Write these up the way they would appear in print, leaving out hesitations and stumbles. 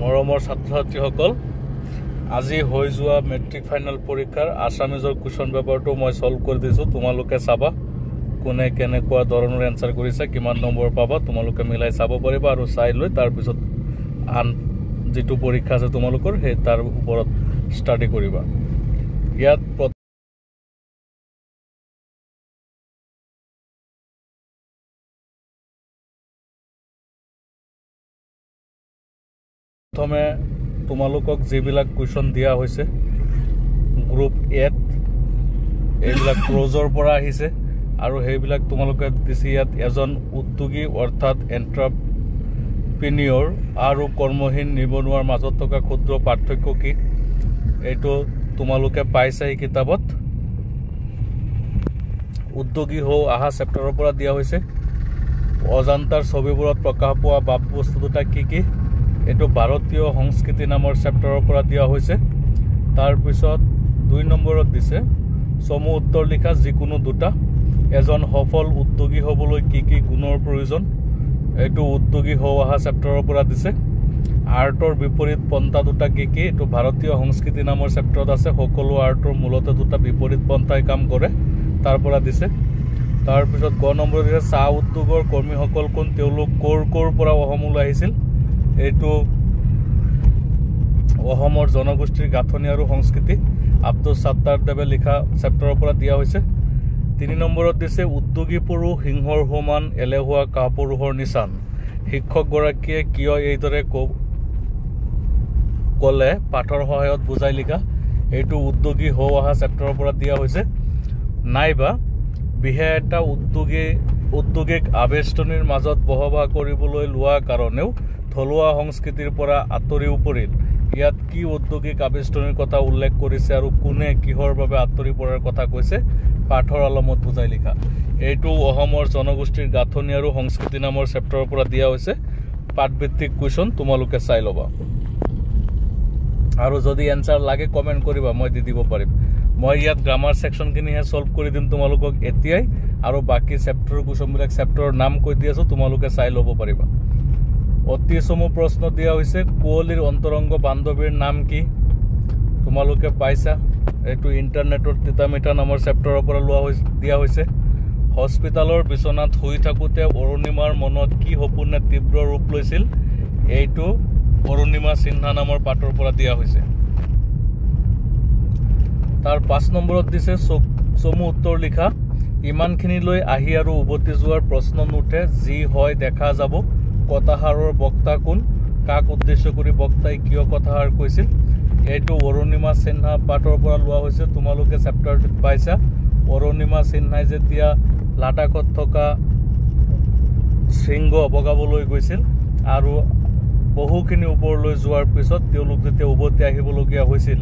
মৰমৰ ছাত্ৰ-ছাত্ৰীসকল, আজি হৈ যোৱা মেট্ৰিক ফাইনেল পৰীক্ষাৰ আছামিজৰ কুৱেশ্যন পেপাৰটো মই সলভ কৰি দিছোঁ। তোমালোকে চাবা কোনে কেনেকুৱা ধৰণৰ এনসাৰ কৰিছে, কিমান নম্বৰ পাবা, তোমালোকে মিলাই চাব পাৰিবা আৰু চাই লৈ তাৰপিছত আন যেটো পৰীক্ষা আছে তোমালোকৰ সেই তাৰ ওপৰত ষ্টাডি কৰিবা। ইয়াত প্ৰথমে তোমালোকক যিবিলাক কুৱেশ্যন দিয়া হৈছে গ্ৰুপ 8 এইবিলাক ক্ৰজৰ পৰা আহিছে আৰু সেইবিলাক তোমালোকে দিছে। ইয়াত এজন উদ্যোগী অৰ্থাৎ এন্টাৰপ্ৰেনিয়ৰ আৰু কৰ্মহীন নিবনুৱাৰ মাজত থকা ক্ষুদ্ৰ পাৰ্থক্য কি, এইটো তোমালোকে পাইছে এই কিতাপত। উদ্যোগী হও আহা চেপ্টাৰৰ পৰা দিয়া হৈছে। অজান্তাৰ ছবিবোৰত প্ৰকাশ পোৱা বাপ বস্তু দুটা কি কি, এইটো ভাৰতীয় সংস্কৃতি নামৰ চেপ্টাৰৰ পৰা দিয়া হৈছে। তাৰপিছত 2 নম্বৰত দিছে চমু উত্তৰ লিখা যিকোনো দুটা। এজন সফল উদ্যোগী হ'বলৈ কি কি গুণৰ প্ৰয়োজন, এইটো উদ্যোগী হও আহা চেপ্টাৰৰ পৰা দিছে। আৰ্টৰ বিপৰীত পন্থা দুটা কি কি, এইটো ভাৰতীয় সংস্কৃতি নামৰ চেপ্টাৰত আছে। সকলো আৰ্টৰ মূলতে দুটা বিপৰীত পন্থাই কাম কৰে, তাৰ পৰা দিছে। তাৰপিছত 9 নম্বৰত দিছে চাহ উদ্যোগৰ কৰ্মীসকল কোন, তেওঁলোক ক'ৰ পৰা অসমলৈ আহিছিল, এইটো অসমৰ জনগোষ্ঠীৰ গাঁথনি আৰু সংস্কৃতি আব্দুল সাত্তাৰ দেৱে লিখা চেপ্টাৰৰ পৰা দিয়া হৈছে। 3 নম্বৰত দিছে উদ্যোগী পুৰুষ সিংহৰ সমান এলেহুৱা কাপুৰুষৰ নিচান, শিক্ষকগৰাকীয়ে কিয় এইদৰে ক'লে পাঠৰ সহায়ত বুজাই লিখা, এইটো উদ্যোগী হও আহা চেপ্টাৰৰ পৰা দিয়া হৈছে। নাইবা বিশেষ এটা উদ্যোগিক আবেষ্টনীৰ মাজত বসবাস কৰিবলৈ লোৱা কাৰণেও থলুৱা সংস্কৃতিৰ পৰা আঁতৰি পৰিল। ইয়াত কি উদ্যোগিক আবেষ্টনীৰ কথা উল্লেখ কৰিছে আৰু কোনে কিহৰ বাবে আঁতৰি পৰাৰ কথা কৈছে, পাঠৰ আলমত বুজাই লিখা। এইটো অসমৰ জনগোষ্ঠীৰ গাঁথনি আৰু সংস্কৃতি নামৰ চেপ্টাৰৰ পৰা দিয়া হৈছে। পাঠভিত্তিক কুৱেশ্যন তোমালোকে চাই ল'বা আৰু যদি এনসাৰ লাগে কমেণ্ট কৰিবা, মই দি দিব পাৰিম। মই ইয়াত গ্ৰামাৰ ছেকশ্যনখিনিহে সলভ কৰি দিম তোমালোকক এতিয়াই, আৰু বাকী চেপ্টাৰৰ কুৱেশ্যনবিলাক চেপ্টাৰৰ নাম কৈ দি আছোঁ, তোমালোকে চাই ল'ব পাৰিবা। অতি চমু প্ৰশ্ন দিয়া হৈছে কুঁৱলীৰ অন্তৰংগ বান্ধৱীৰ নাম কি, তোমালোকে পাইছা, এইটো ইণ্টাৰনেটৰ তিতামিঠা নামৰ চেপ্টাৰৰ পৰা দিয়া হৈছে। হস্পিটালৰ বিচনাত শুই থাকোঁতে অৰুণিমাৰ মনত কি সপোনে তীব্ৰ ৰূপ লৈছিল, এইটো অৰুণিমা সিনহা নামৰ পাঠৰ পৰা দিয়া হৈছে। তাৰ 5 নম্বৰত দিছে চমু উত্তৰ লিখা। ইমানখিনিলৈ আহি আৰু উভতি যোৱাৰ প্ৰশ্ন নুঠে, যি হয় দেখা যাব। কথাষাৰৰ বক্তা কোন, কাক উদ্দেশ্য কৰি বক্তাই কিয় কথাষাৰ কৈছিল, এইটো অৰুণিমা সিনহা পাঠৰ পৰা লোৱা হৈছে। তোমালোকে চেপ্টাৰটোত পাইছা অৰুণিমা সিনহাই যেতিয়া লাডাখত থকা শৃংগ বগাবলৈ গৈছিল আৰু বহুখিনি ওপৰলৈ যোৱাৰ পিছত তেওঁলোক যেতিয়া উভতি আহিবলগীয়া হৈছিল,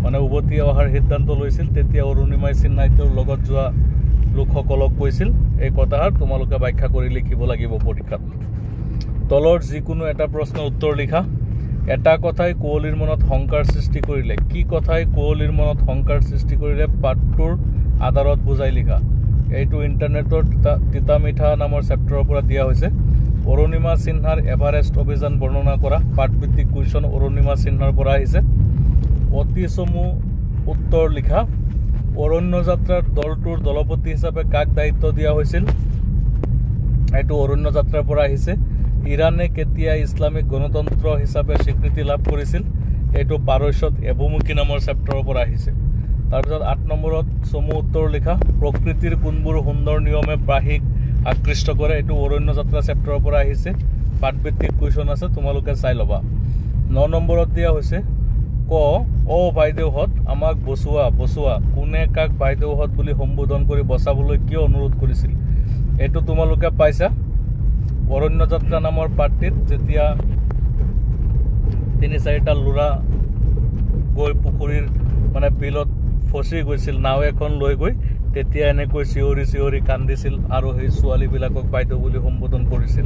মানে উভতি অহাৰ সিদ্ধান্ত লৈছিল, তেতিয়া অৰুণিমা সিনহাই তেওঁৰ লগত যোৱা লোকসকলক কৈছিল এই কথাষাৰ। তোমালোকে ব্যাখ্যা কৰি লিখিব লাগিব পৰীক্ষাত। তলৰ যিকোনো এটা প্ৰশ্নৰ উত্তৰ লিখা। এটা কথাই কুঁৱলীৰ মনত শংকাৰ সৃষ্টি কৰিলে, কি কথাই কুঁৱলীৰ মনত শংকাৰ সৃষ্টি কৰিলে, পাঠটোৰ আধাৰত বুজাই লিখা। এইটো ইণ্টাৰনেটৰ তিতামিঠা নামৰ চেপ্টাৰৰ পৰা দিয়া হৈছে। অৰুণিমা সিনহাৰ এভাৰেষ্ট অভিযান বৰ্ণনা কৰা। পাঠভিত্তিক কুৱেশ্যন অৰুণিমা সিনহাৰ পৰা আহিছে। অতি চমু উত্তৰ লিখা। অৰণ্য যাত্ৰাৰ দলটোৰ দলপতি হিচাপে কাক দায়িত্ব দিয়া হৈছিল, এইটো অৰণ্য যাত্ৰাৰ পৰা আহিছে। ইৰাণে কেতিয়া ইছলামিক গণতন্ত্ৰ হিচাপে স্বীকৃতি লাভ কৰিছিল, এইটো পাৰস্যত এবুমুখী নামৰ চেপ্টাৰৰ পৰা আহিছে। তাৰপিছত 8 নম্বৰত চমু উত্তৰ লিখা। প্ৰকৃতিৰ কোনবোৰ সুন্দৰ নিয়মে প্ৰাহীক আকৃষ্ট কৰে, এইটো অৰণ্য যাত্ৰা চেপ্টাৰৰ পৰা আহিছে। পাঠভিত্তিক কুৱেশ্যন আছে, তোমালোকে চাই ল'বা। 9 নম্বৰত দিয়া হৈছে অ বাইদেউহঁত আমাক বচোৱা, কোনে কাক বাইদেউহঁত বুলি সম্বোধন কৰি বচাবলৈ কিয় অনুৰোধ কৰিছিল, এইটো তোমালোকে পাইছা। অৰণ্য যাত্ৰা নামৰ পাঠটিত যেতিয়া 3-4টা ল'ৰা গৈ পুখুৰীৰ মানে বিলত ফচি গৈছিল নাও এখন লৈ গৈ, তেতিয়া এনেকৈ চিঞৰি চিঞৰি কান্দিছিল আৰু সেই ছোৱালীবিলাকক বাইদেউ বুলি সম্বোধন কৰিছিল।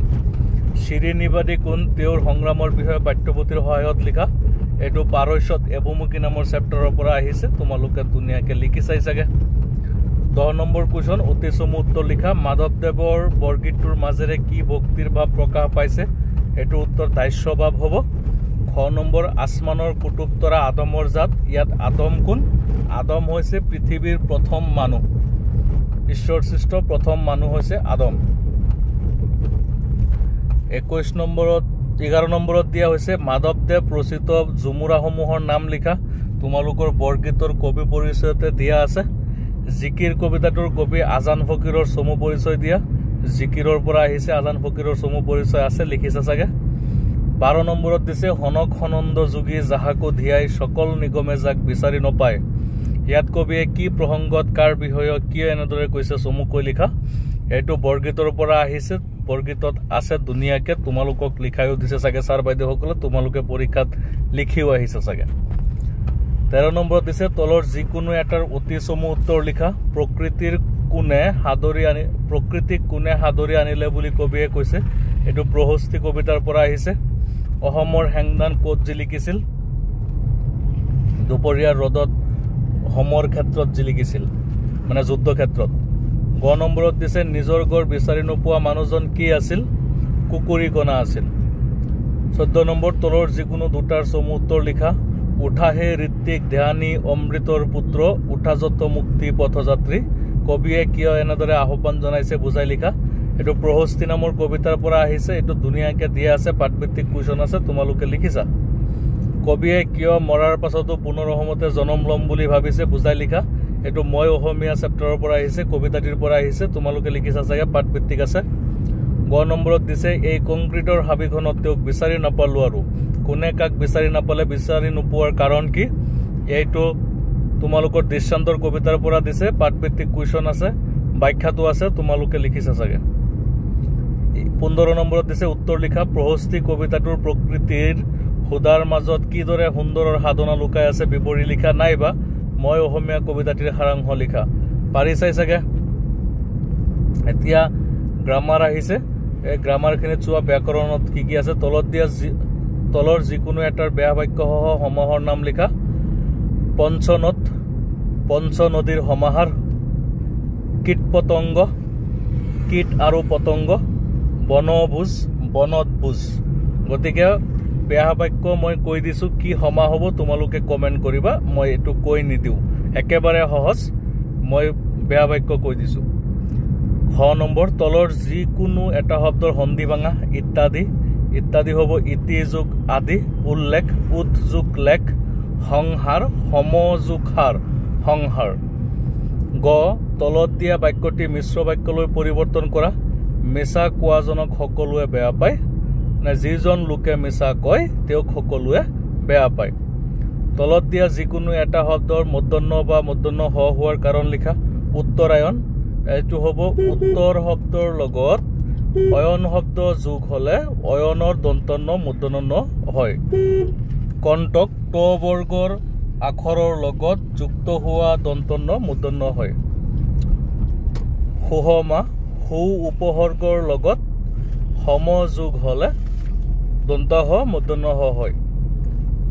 শ্ৰীনিবাদী কোন, তেওঁৰ সংগ্ৰামৰ বিষয়ে পাঠ্যপুথিৰ সহায়ত লিখা। এইটো পাৰস্যত এবুমুখী নামৰ চেপ্টাৰৰ পৰা আহিছে। তোমালোকে ধুনীয়াকৈ লিখি চাই চাগে। 10 নম্বৰ কুৱেশ্যন অতি চমু উত্তৰ লিখা। মাধৱদেৱৰ বৰগীতটোৰ মাজেৰে কি ভক্তিৰ ভাৱ প্ৰকাশ পাইছে, এইটো উত্তৰ দাস্য ভাৱ হ'ব। খ নম্বৰ আসমানৰ কুতুব তৰা আদমৰ জাত ইয়াত আদম কোন আদম হৈছে পৃথিৱীৰ প্ৰথম মানুহ ঈশ্বৰ সৃষ্ট প্ৰথম মানুহ হৈছে আদম 11 নম্বৰত দিয়া হৈছে মাধৱদেৱ ৰচিত জুমুৰাসমূহৰ নাম লিখা তোমালোকৰ বৰগীতৰ কবি পৰিচয়তে দিয়া আছে জিকিৰ কবিতাটোৰ কবি আজান ফকিৰৰ চমু পৰিচয় দিয়া জিকিৰৰ পৰা আহিছে আজান ফকিৰৰ চমু পৰিচয় আছে লিখিছে চাগে 12 নম্বৰত দিছে হনক হনন্দ যোগী যাহাকো ধিয়াই সকল নিগমে যাক বিচাৰি নপায় ইয়াত কবিয়ে কি প্ৰসংগত কাৰ বিষয়ে কিয় এনেদৰে কৈছে চমুকৈ লিখা এইটো বৰগীতৰ পৰা আহিছে বৰগীতত আছে দুনিয়াকে তোমালোকক লিখায়ো দিছে চাগে ছাৰ বাইদেউসকলে তোমালোকে পৰীক্ষাত লিখিও আহিছে চাগে 13 নম্বৰত দিছে তলৰ যিকোনো এটাৰ অতি চমু উত্তৰ লিখা প্ৰকৃতিক কোনে হাদৰি আনিলে বুলি কবিয়ে কৈছে এটো প্ৰহস্তি কবিতাৰ পৰা আহিছে অহমৰ হেংদান কোট জিলিকিছিল দুপৰীয়া ৰদত হমৰ ক্ষেত্ৰত জিলিকিছিল মানে যুদ্ধ ক্ষেত্ৰত 9 নম্বৰত দিছে নিজৰ গৰ বিচাৰি নোপোৱা মানুহজন কি আছিল কুকুৰিকণা আছিল 14 নম্বৰ তলৰ যিকোনো দুটাৰ চমু উত্তৰ লিখা উঠাহে ঋত্বিক ধ্যানী অমৃতৰ পুত্ৰ উঠাজত মুক্তি পথযাত্ৰী কবিয়ে কিয় এনেদৰে আহ্বান জনাইছে বুজাই লিখা এটো প্ৰহস্তি নামৰ কবিতাৰ পৰা আহিছে এটো দুনিয়াকে দিয়া আছে পাঠভিত্তিক কুৱেশ্যন আছে তোমালোকে লিখিছা কবিয়ে কিয় মৰাৰ পাছতো পুনৰহমতে জন্ম লম বুলি ভাবিছে বুজাই লিখা এটো মই অসমীয়া চেপ্টাৰৰ পৰা আহিছে কবিতাটিৰ পৰা আহিছে তোমালোকে লিখিছা চাগে পাঠভিত্তিক আছে 9 নম্বৰত দিছে এই কংক্ৰিটৰ হাবিখনত তেওঁক বিচাৰি নাপালো আৰু কোনে কাক বিচাৰি নাপালে বিচাৰি নোপোৱাৰ কাৰণ কি এইটো তোমালোকৰ দৃষ্টান্তৰ কবিতাৰ পৰা দিছে পাঠভিত্তিক কুৱেশ্যন আছে ব্যাখ্যাটো আছে তোমালোকে লিখিছা চাগে 15 নম্বৰত দিছে উত্তৰ লিখা প্ৰহস্তি কবিতাটোৰ প্ৰকৃতিৰ হুদাৰ মাজত কিদৰে সুন্দৰৰ সাধনা লুকাই আছে বিৱৰি লিখা নাইবা মই অসমীয়া কবিতাটিৰ সাৰাংশ লিখা পাৰিছাই চাগে এতিয়া গ্ৰামাৰ আহিছে এই গ্ৰামাৰখিনি চোৱা ব্যাকৰণত কি কি আছে তলৰ যিকোনো এটাৰ বেয়া বাক্য সহ সমাহৰ নাম লিখা পঞ্চ নদীৰ সমাহাৰ কীট পতংগ কীট আৰু পতংগ বনভোজ গতিকে বেয়া বাক্য মই কৈ দিছো কি সমা হ'ব তোমালোকে কমেন্ট কৰিবা মই এটো কৈ নিদিও একেবাৰে সহজ মই বেয়া বাক্য কৈ দিছো 6 নম্বৰ তলৰ যিকোনো এটা শব্দৰ সন্ধি ভাঙা ইত্যাদি হ'ব ইতি যোগ আদি উল্লেখ উৎযোগ লেখ সংহাৰ সমযোগ হাৰ সংহাৰ গ তলত দিয়া বাক্যটি মিশ্ৰ বাক্যলৈ পৰিৱৰ্তন কৰা মিছা কোৱাজনক সকলোৱে বেয়া পায় না যিজন লোকে মিছা কয় তেওঁক সকলোৱে বেয়া পায় তলত দিয়া যিকোনো এটা শব্দৰ মূৰ্ধন্য বা মূৰ্ধন্য হ হোৱাৰ কাৰণ লিখা উত্তৰায়ণ এইটো হ'ব উত্তৰ শব্দৰ লগত অয়ন শব্দ যোগ হলে অয়নৰ দন্তন্য মূৰ্ধন্য হয় কণ্টক ট বৰ্গৰ আখৰৰ লগত যুক্ত হোৱা দন্তন্য মূৰ্ধন্য হয় সুহমা সু উপসৰ্গৰ লগত সমযোগ হলে দন্ত হ মূৰ্ধন্য হ হয়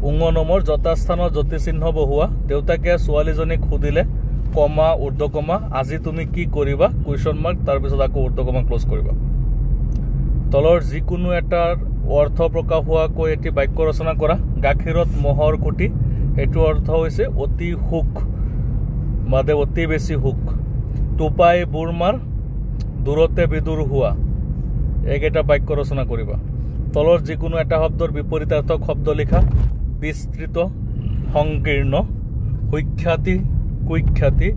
উংগনমৰ যথাস্থানত জ্যোতি চিহ্ন বহুৱা দেউতাকে ছোৱালীজনীক সুধিলে কমা ঊৰ্ধ্বকমা আজি তুমি কি কৰিবা কুৱেশ্যন মাৰ্ক তাৰ পিছত আকৌ ঊৰ্ধ্বকমা ক্লোজ কৰিবা তলৰ যিকোনো এটাৰ অৰ্থ প্ৰকাশ হোৱাকৈ এটি বাক্য ৰচনা কৰা গাখীৰত মহৰ খুঁটি এটো অৰ্থ হৈছে অতি সুখ মানে অতি বেছি সুখ টুপাই বুৰমাৰ দূৰতে বিদুৰ হোৱা এইকেইটা বাক্য ৰচনা কৰিবা তলৰ যিকোনো এটা শব্দৰ বিপৰীতাৰ্থক শব্দ লিখা বিস্তৃত সংকীৰ্ণ সুখ্যাতি কুখ্যাতি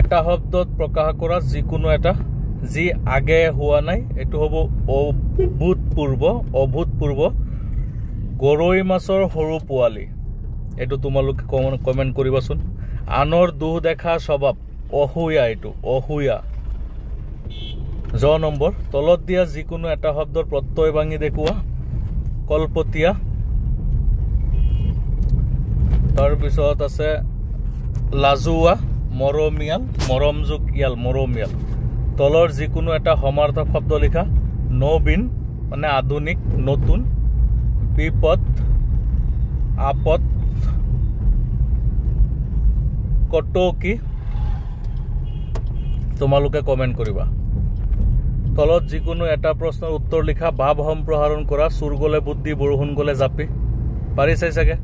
এটা শব্দত প্ৰকাশ কৰা যিকোনো এটা যি আগে হোৱা নাই এটো হ'ব অভূতপূৰ্ব গৰৈ মাছৰ সৰু পোৱালি এটো তোমালোকে কমেন্ট কৰিবাচোন আনৰ দুখ দেখা স্বভাৱ অহুয়া এটো অহুয়া জ নম্বৰ তলত দিয়া যিকোনো এটা শব্দৰ প্ৰত্যয় ভাঙি দেখুৱা কলপতিয়া তাৰ পিছত আছে লাজুৱা মৰমিয়াল মৰমযোগ ইয়াল মৰমিয়াল তলৰ যিকোনো এটা সমাৰ্থক শব্দ লিখা নবীন মানে আধুনিক নতুন বিপদ আপদ কটকি তোমালোকে কমেন্ট কৰিবা তলত যিকোনো এটা প্ৰশ্নৰ উত্তৰ লিখা ভাৱ সম্প্ৰসাৰণ কৰা চুৰ গলে বুদ্ধি বৰষুণ গলে জাপি পাৰিছাই চাগে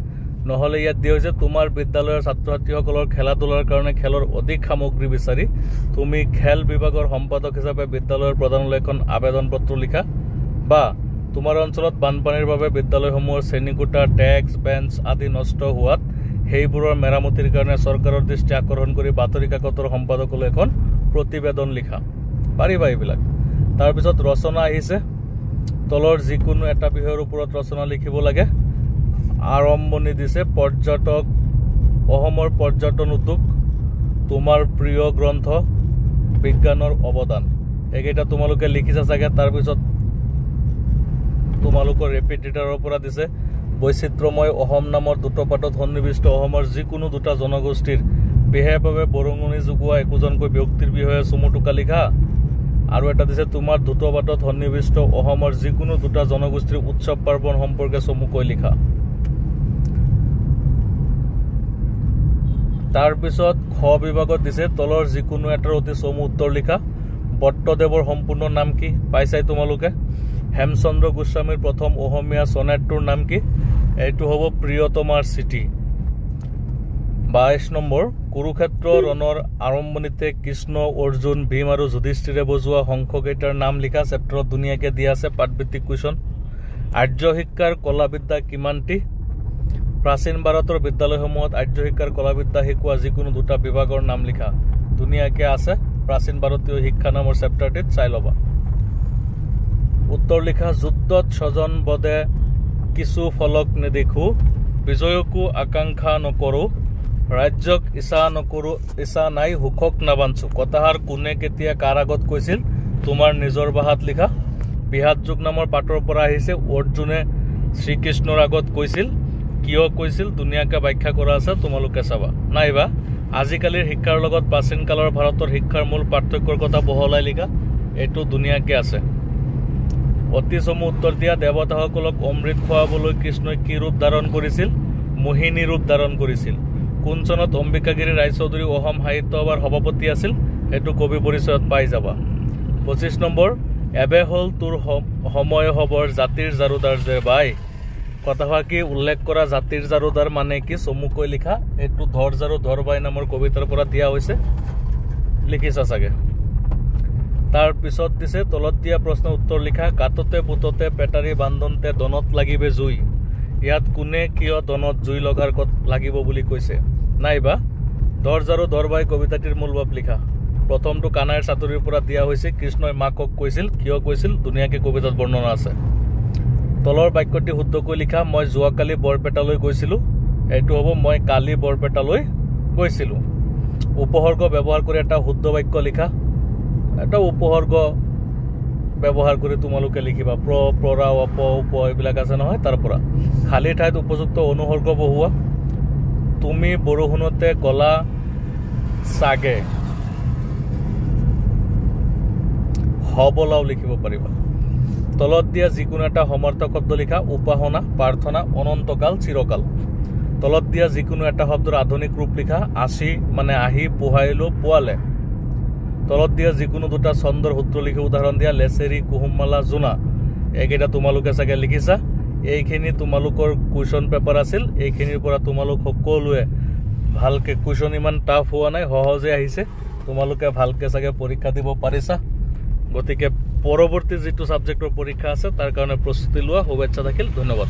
নহলে ইয়াত দিয়া হৈছে তোমাৰ বিদ্যালয়ৰ ছাত্ৰ ছাত্ৰীসকলৰ খেলা ধূলাৰ কাৰণে খেলৰ অধিক সামগ্ৰী বিচাৰি তুমি খেল বিভাগৰ সম্পাদক হিচাপে বিদ্যালয়ৰ প্ৰধানলৈ এখন আবেদন পত্ৰ লিখা বা তোমাৰ অঞ্চলত বানপানীৰ বাবে বিদ্যালয়সমূহৰ শ্ৰেণীকোঠা ডেস্ক বেঞ্চ আদি নষ্ট হোৱাত সেইবোৰৰ মেৰামতিৰ কাৰণে চৰকাৰৰ দৃষ্টি আকৰ্ষণ কৰি বাতৰি কাকতৰ সম্পাদকলৈ এখন প্ৰতিবেদন লিখা পাৰিবা এইবিলাক তাৰপিছত ৰচনা আহিছে তলৰ যিকোনো এটা বিষয়ৰ ওপৰত ৰচনা লিখিব লাগে আৰম্ভণি দিছে পৰ্যটক অসমৰ পৰ্যটন উদ্যোগ তোমাৰ প্ৰিয় গ্ৰন্থ বিজ্ঞানৰ অৱদান এইকেইটা তোমালোকে লিখিছা চাগে তাৰপিছত তোমালোকৰ ৰেপিটেটৰৰ পৰা দিছে বৈচিত্ৰ্যময় অসম নামৰ দুটা পাঠত সন্নিৱিষ্ট অসমৰ যিকোনো দুটা জনগোষ্ঠীৰ বিশেষভাৱে বৰঙণি যোগোৱা একোজনকৈ ব্যক্তিৰ বিষয়ে চমুটোকা লিখা আৰু এটা দিছে তোমাৰ দুটা পাঠত সন্নিৱিষ্ট অসমৰ যিকোনো দুটা জনগোষ্ঠীৰ উৎসৱ পাৰ্বণ সম্পৰ্কে চমুকৈ লিখা তাৰপিছত খ বিভাগত দিছে তলৰ যিকোনো এটাৰ অতি চমু উত্তৰ লিখা বট্টদেৱৰ সম্পূৰ্ণ নাম কি পাইছাই তোমালোকে হেমচন্দ্ৰ গোস্বামীৰ প্ৰথম অসমীয়া সনেটটোৰ নাম কি এইটো হ'ব প্ৰিয়তমাৰ চিঠি 22 নম্বৰ কুৰুক্ষেত্ৰ ৰণৰ আৰম্ভণিতে কৃষ্ণ অৰ্জুন ভীম আৰু যুধিষ্ঠিৰে বজোৱা শংখকেইটাৰ নাম লিখা চেপ্টাৰত ধুনীয়াকৈ দিয়া আছে পাঠভিত্তিক কুৱেশ্যন আৰ্য শিক্ষাৰ কলাবিদ্যা কিমানটি প্ৰাচীন ভাৰতৰ বিদ্যালয়সমূহত আৰ্য শিক্ষাৰ কলাবিদ্যা শিকোৱা যিকোনো দুটা বিভাগৰ নাম লিখা ধুনীয়াকৈ আছে প্ৰাচীন ভাৰতীয় শিক্ষা নামৰ চেপ্টাৰটিত চাই ল'বা উত্তৰ লিখা যুদ্ধত স্বজন বদে কিছু ফলক নেদেখো বিজয়কো আকাংক্ষা নকৰোঁ ৰাজ্যক ইচ্ছা নকৰোঁ ইচ্ছা নাই সুখক নাবাঞ্চো কথাষাৰ কোনে কেতিয়া কাৰ আগত কৈছিল তোমাৰ নিজৰ ভাষাত লিখা বিহাত যুগ নামৰ পাঠৰ পৰা আহিছে অৰ্জুনে শ্ৰীকৃষ্ণৰ আগত কৈছিল কিয় কৈছিল ধুনীয়াকৈ ব্যাখ্যা কৰা আছে তোমালোকে চাবা নাইবা আজিকালিৰ শিক্ষাৰ লগত প্ৰাচীন কালৰ ভাৰতৰ শিক্ষাৰ মূল পাৰ্থক্যৰ কথা বহলাই লিখা এইটো ধুনীয়াকৈ আছে অতি চমু উত্তৰ দিয়া দেৱতাসকলক অমৃত খুৱাবলৈ কৃষ্ণই কি ৰূপ ধাৰণ কৰিছিল মোহিনী ৰূপ ধাৰণ কৰিছিল কোন চনত অম্বিকাগিৰি ৰায়চৌধুৰী অসম সাহিত্য সভাৰ সভাপতি আছিল এইটো কবি পৰিচয়ত পাই যাবা 25 নম্বৰ এবে হ'ল তোৰ সময় হবৰ জাতিৰ জাৰুদাৰ যে বাই কথাফাকি উল্লেখ কৰা জাতিৰ জাৰুদাৰ মানে কি চমুকৈ লিখা এইটো ধৰ জাৰু ধৰ বাই নামৰ কবিতাৰ পৰা দিয়া হৈছে লিখিছা চাগে তাৰ পিছত দিছে তলত দিয়া প্ৰশ্ন উত্তৰ লিখা কাটতে বুটতে পেটাৰী বান্ধনতে দনত লাগিবে জুই ইয়াত কোনে কিয় দনত জুই লগাৰ লাগিব বুলি কৈছে নাইবা ধৰ জাৰু ধৰ বাই কবিতাটিৰ মূল ভাৱ লিখা প্ৰথমটো কানাইৰ চাতুৰীৰ পৰা দিয়া হৈছে কৃষ্ণই মাকক কৈছিল কিয় কৈছিল ধুনীয়াকৈ কবিতাত বৰ্ণনা আছে তলৰ বাক্যটি শুদ্ধকৈ লিখা মই যোৱাকালি বৰপেটালৈ গৈছিলোঁ এইটো হ'ব মই কালি বৰপেটালৈ গৈছিলোঁ উপসৰ্গ ব্যৱহাৰ কৰি এটা শুদ্ধ বাক্য লিখা এটা উপসৰ্গ ব্যৱহাৰ কৰি তোমালোকে লিখিবা পৰা অপ উপ এইবিলাক আছে নহয় তাৰ পৰা খালী ঠাইত উপযুক্ত অনুসৰ্গ বহুৱা তুমি বৰষুণতে গলা চাগে হবলাও লিখিব পাৰিবা তলত দিয়া যিকোনো এটা সমাৰ্থক শব্দ লিখা উপাসনা প্ৰাৰ্থনা অনন্তকাল চিৰকাল তলত দিয়া যিকোনো এটা শব্দৰ আধুনিক ৰূপ লিখা আসি মানে আহি পোহাইলো পোৱালে তলত দিয়া যিকোনো দুটা ছন্দৰ সূত্ৰ লিখি উদাহৰণ দিয়া লেচেৰি কুহুমমালা জোনা এইকেইটা তোমালোকে চাগে লিখিছা এইখিনি তোমালোকৰ কুৱেশ্যন পেপাৰ আছিল এইখিনিৰ পৰা তোমালোক সকলোৱে ভালকৈ কুৱেশ্যন ইমান টাফ হোৱা নাই সহজে আহিছে তোমালোকে ভালকৈ চাগে পৰীক্ষা দিব পাৰিছা গতিকে পৰৱৰ্তী যিটো সাবজেক্টৰ পৰীক্ষা আছে তাৰ কাৰণে প্ৰস্তুতি লোৱা শুভেচ্ছা থাকিল ধন্যবাদ